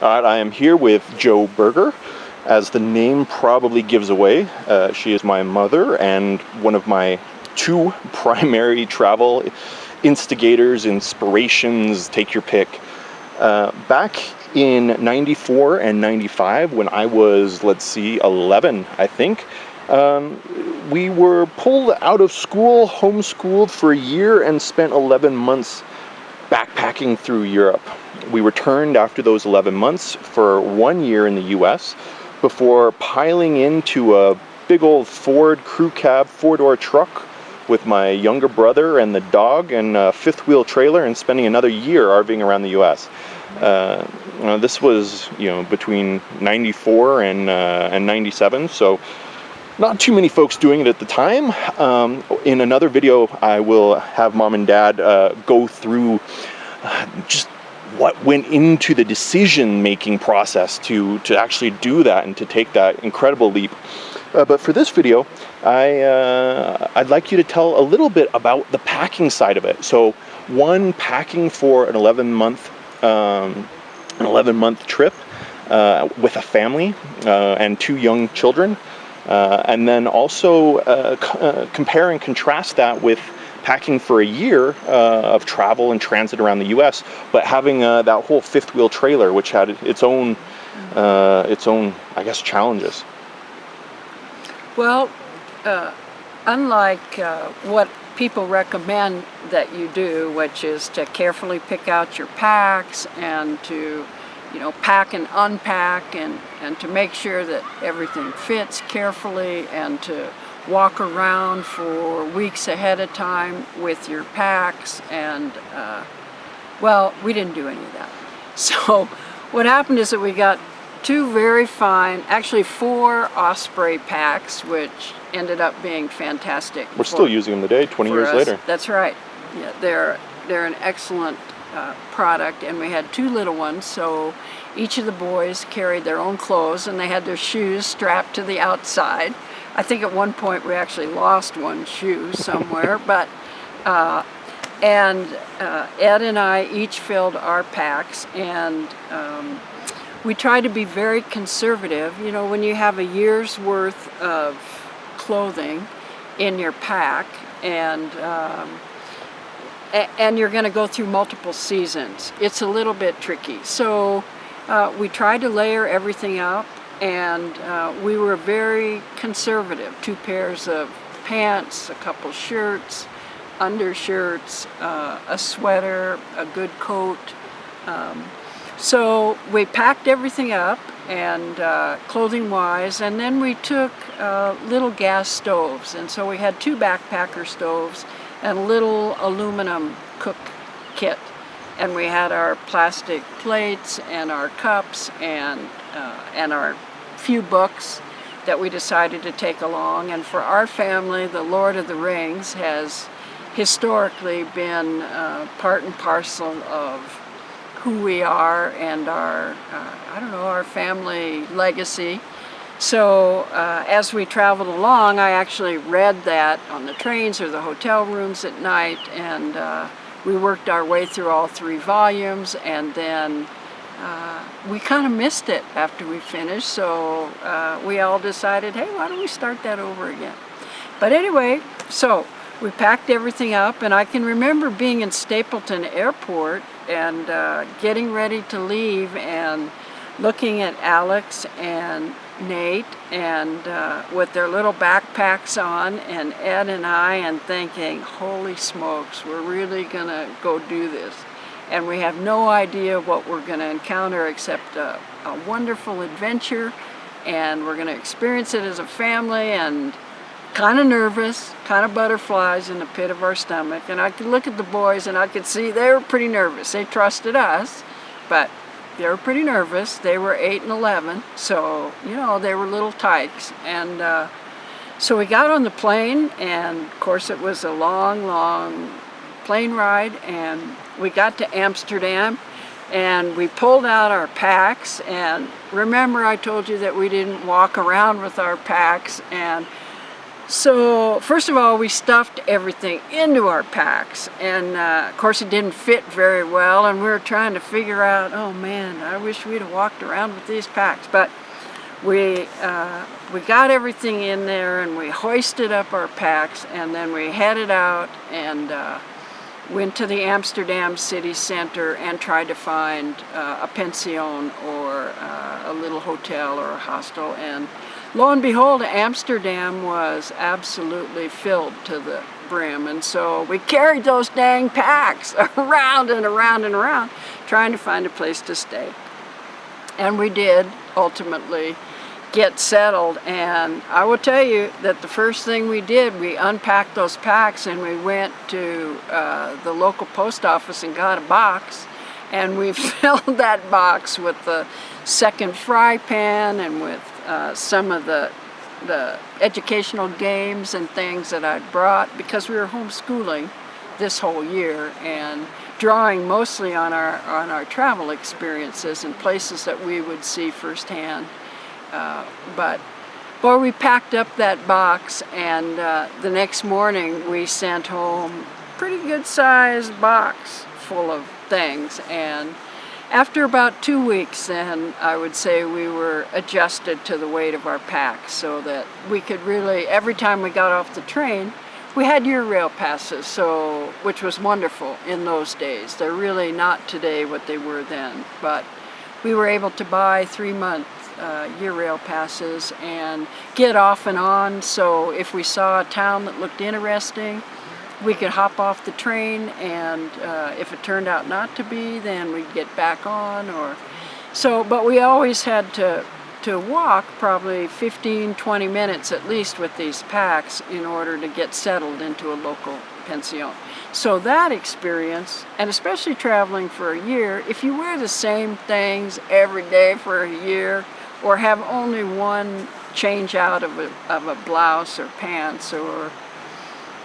All right, I am here with Jo Berger. As the name probably gives away, she is my mother and one of my two primary travel instigators, inspirations, take your pick. Back in 94 and 95, when I was, 11, I think, we were pulled out of school, homeschooled for a year, and spent 11 months backpacking through Europe. We returned after those 11 months for 1 year in the US before piling into a big old Ford crew cab 4-door truck with my younger brother and the dog and a fifth wheel trailer and spending another year RVing around the US. This was, between 94 and 97, so not too many folks doing it at the time. In another video, I will have Mom and Dad go through just what went into the decision-making process to actually do that and to take that incredible leap. But for this video, I'd like you to tell a little bit about the packing side of it. So, one, packing for an 11-month trip with a family and two young children. And then also compare and contrast that with packing for a year of travel and transit around the U.S., but having that whole fifth wheel trailer, which had its own, I guess, challenges. Well, unlike what people recommend that you do, which is to carefully pick out your packs and to pack and unpack and to make sure that everything fits carefully and to walk around for weeks ahead of time with your packs and, we didn't do any of that. So what happened is that we got two very fine, actually 4 Osprey packs, which ended up being fantastic. We're still using them today, 20 years later. That's right. Yeah, they're an excellent product, and we had 2 little ones, so each of the boys carried their own clothes and they had their shoes strapped to the outside. I think at one point we actually lost one shoe somewhere, but Ed and I each filled our packs, and we tried to be very conservative. When you have a year's worth of clothing in your pack and you're going to go through multiple seasons, it's a little bit tricky. So we tried to layer everything up, and we were very conservative. 2 pairs of pants, a couple shirts, undershirts, a sweater, a good coat. So we packed everything up, and clothing-wise, and then we took little gas stoves, and so we had 2 backpacker stoves and a little aluminum cook kit, and we had our plastic plates and our cups and our few books that we decided to take along. And for our family, the Lord of the Rings has historically been part and parcel of who we are and our family legacy. So as we traveled along, I actually read that on the trains or the hotel rooms at night, and we worked our way through all 3 volumes, and then we kind of missed it after we finished, so we all decided, hey, why don't we start that over again? But anyway, so we packed everything up, and I can remember being in Stapleton Airport and getting ready to leave and looking at Alex and Nate and with their little backpacks on, and Ed and I, and thinking, holy smokes, we're really gonna go do this. And we have no idea what we're gonna encounter except a wonderful adventure, and we're gonna experience it as a family, and kind of nervous, kind of butterflies in the pit of our stomach. And I could look at the boys and I could see they were pretty nervous. They trusted us, but they were pretty nervous. They were 8 and 11, so they were little tykes. And so we got on the plane, and of course it was a long plane ride, and we got to Amsterdam, and we pulled out our packs. And remember, I told you that we didn't walk around with our packs, and So first of all, we stuffed everything into our packs, and of course it didn't fit very well, and we were trying to figure out, oh man, I wish we'd have walked around with these packs. But we got everything in there, and we hoisted up our packs, and then we headed out and went to the Amsterdam city center and tried to find a pension or a little hotel or a hostel. And lo and behold, Amsterdam was absolutely filled to the brim. And so we carried those dang packs around and around and around, trying to find a place to stay. And we did ultimately get settled, and I will tell you that the first thing we did, we unpacked those packs and we went to the local post office and got a box, and we filled that box with the second fry pan and with some of the educational games and things that I'd brought, because we were homeschooling this whole year and drawing mostly on our travel experiences and places that we would see firsthand. But boy, we packed up that box, and the next morning we sent home a pretty good sized box full of things. And after about 2 weeks, then I would say we were adjusted to the weight of our packs, so that we could really, every time we got off the train, we had year rail passes, so which was wonderful in those days. They're really not today what they were then, but we were able to buy 3-month year rail passes and get off and on. So if we saw a town that looked interesting, we could hop off the train, and if it turned out not to be, then we'd get back on. Or so, but we always had to walk probably 15-20 minutes at least with these packs in order to get settled into a local pension. So that experience, and especially traveling for a year, if you wear the same things every day for a year, or have only one change out of a blouse or pants, or,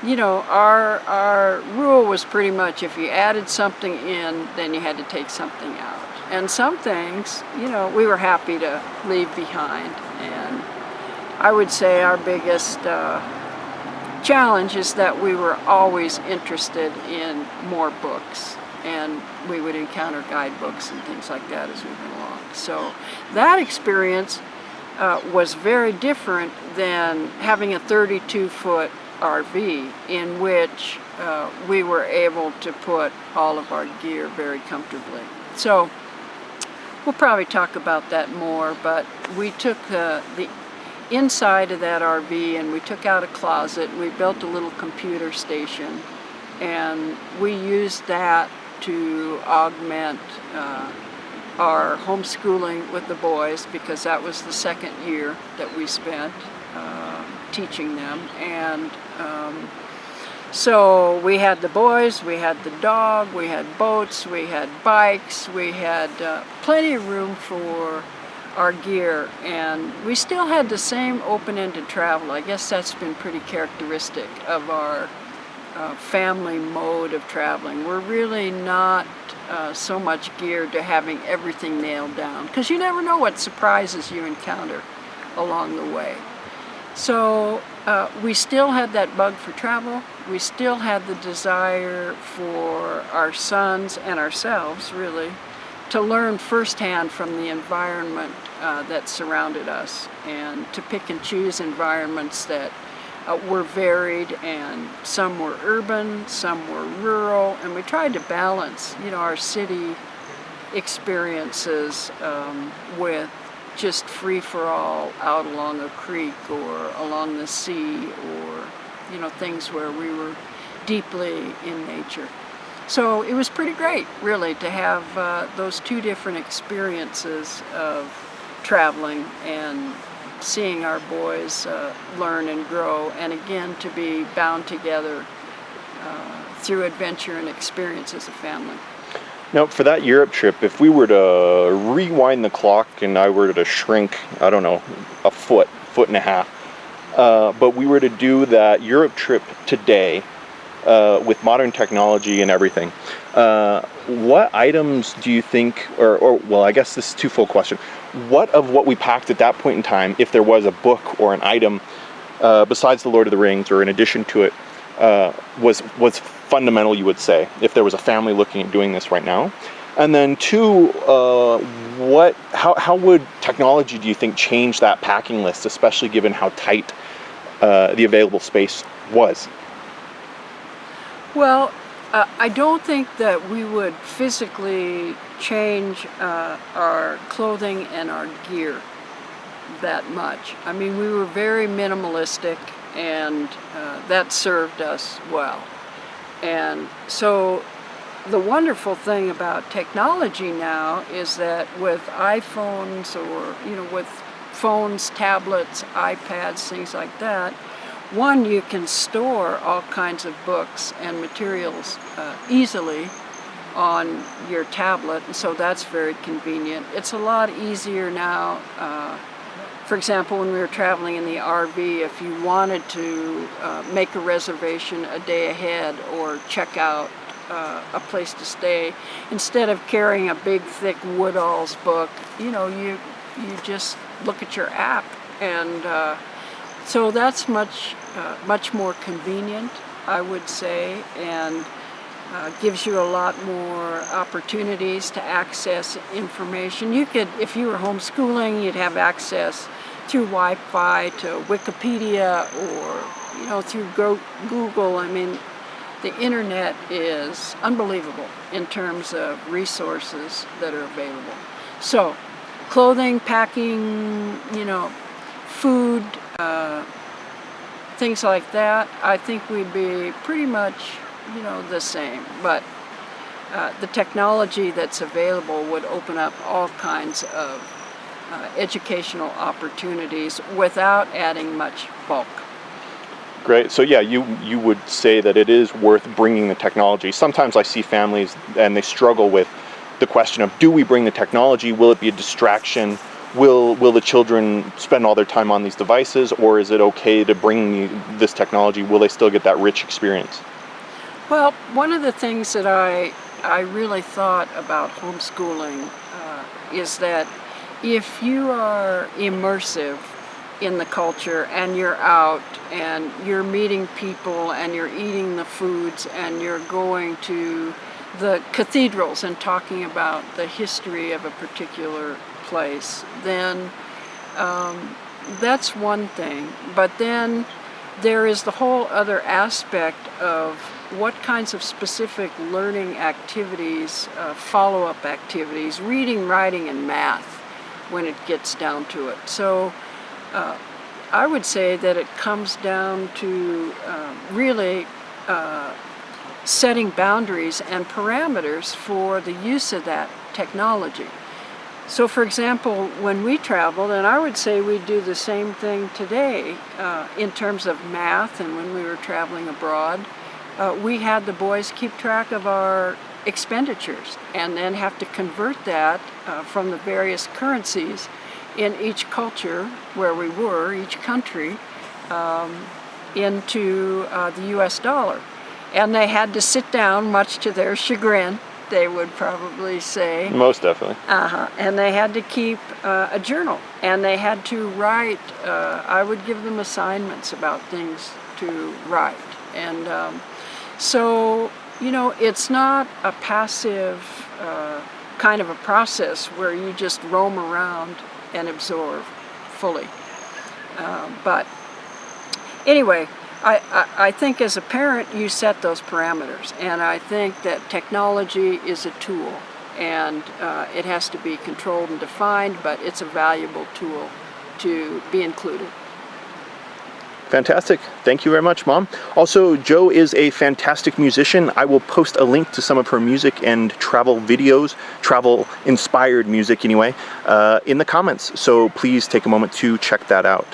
you know, our rule was pretty much if you added something in, then you had to take something out. And some things, you know, we were happy to leave behind. And I would say our biggest challenge is that we were always interested in more books, and we would encounter guidebooks and things like that as we went along. So that experience was very different than having a 32-foot RV in which we were able to put all of our gear very comfortably. So we'll probably talk about that more, but we took the inside of that RV and we took out a closet, and we built a little computer station, and we used that to augment our homeschooling with the boys, because that was the second year that we spent teaching them. And so we had the boys, we had the dog, we had boats, we had bikes, we had plenty of room for our gear, and we still had the same open-ended travel. I guess that's been pretty characteristic of our family mode of traveling. We're really not so much geared to having everything nailed down, because you never know what surprises you encounter along the way. So we still had that bug for travel. We still had the desire for our sons and ourselves, really, to learn firsthand from the environment that surrounded us, and to pick and choose environments that were varied, and some were urban, some were rural, and we tried to balance, you know, our city experiences with just free-for-all out along a creek or along the sea, or, you know, things where we were deeply in nature. So it was pretty great, really, to have those two different experiences of traveling and seeing our boys learn and grow, and again to be bound together through adventure and experience as a family. Now, for that Europe trip, if we were to rewind the clock and I were to shrink, I don't know, a foot and a half, but we were to do that Europe trip today with modern technology and everything, what items do you think, or well, I guess this is a twofold question. What of what we packed at that point in time, if there was a book or an item besides the Lord of the Rings, or in addition to it, was fundamental, you would say, if there was a family looking at doing this right now? And then two, how would technology, do you think, change that packing list, especially given how tight the available space was? Well, I don't think that we would physically change our clothing and our gear that much. I mean, we were very minimalistic, and that served us well. And so the wonderful thing about technology now is that with iPhones, or with phones, tablets, iPads, things like that, one, you can store all kinds of books and materials easily on your tablet, and so that's very convenient. It's a lot easier now. For example, when we were traveling in the RV, if you wanted to make a reservation a day ahead or check out a place to stay, instead of carrying a big, thick Woodall's book, you just look at your app, and so that's much more convenient, I would say, and gives you a lot more opportunities to access information. You could, if you were homeschooling, you'd have access through Wi-Fi to Wikipedia, or through Google. I mean, the internet is unbelievable in terms of resources that are available. So, clothing, packing, food, things like that, I think we'd be pretty much, the same. But the technology that's available would open up all kinds of educational opportunities without adding much bulk. Great. So yeah, you would say that it is worth bringing the technology. Sometimes I see families and they struggle with the question of, do we bring the technology? Will it be a distraction? Will the children spend all their time on these devices, or is it okay to bring this technology? Will they still get that rich experience? Well, one of the things that I really thought about homeschooling is that if you are immersive in the culture, and you're out and you're meeting people and you're eating the foods and you're going to the cathedrals and talking about the history of a particular place, then that's one thing. But then there is the whole other aspect of what kinds of specific learning activities, follow-up activities, reading, writing, and math, when it gets down to it. So I would say that it comes down to really setting boundaries and parameters for the use of that technology. So for example, when we traveled, and I would say we do the same thing today in terms of math, and when we were traveling abroad, we had the boys keep track of our expenditures and then have to convert that from the various currencies in each culture where we were, each country, into the US dollar. And they had to sit down, much to their chagrin, they would probably say. Most definitely. And they had to keep a journal, and they had to write. I would give them assignments about things to write. And so, it's not a passive kind of a process where you just roam around and absorb fully. But anyway, I think as a parent you set those parameters, and I think that technology is a tool, and it has to be controlled and defined, but it's a valuable tool to be included. Fantastic. Thank you very much, Mom. Also, Jo is a fantastic musician. I will post a link to some of her music and travel videos, travel-inspired music anyway, in the comments. So please take a moment to check that out.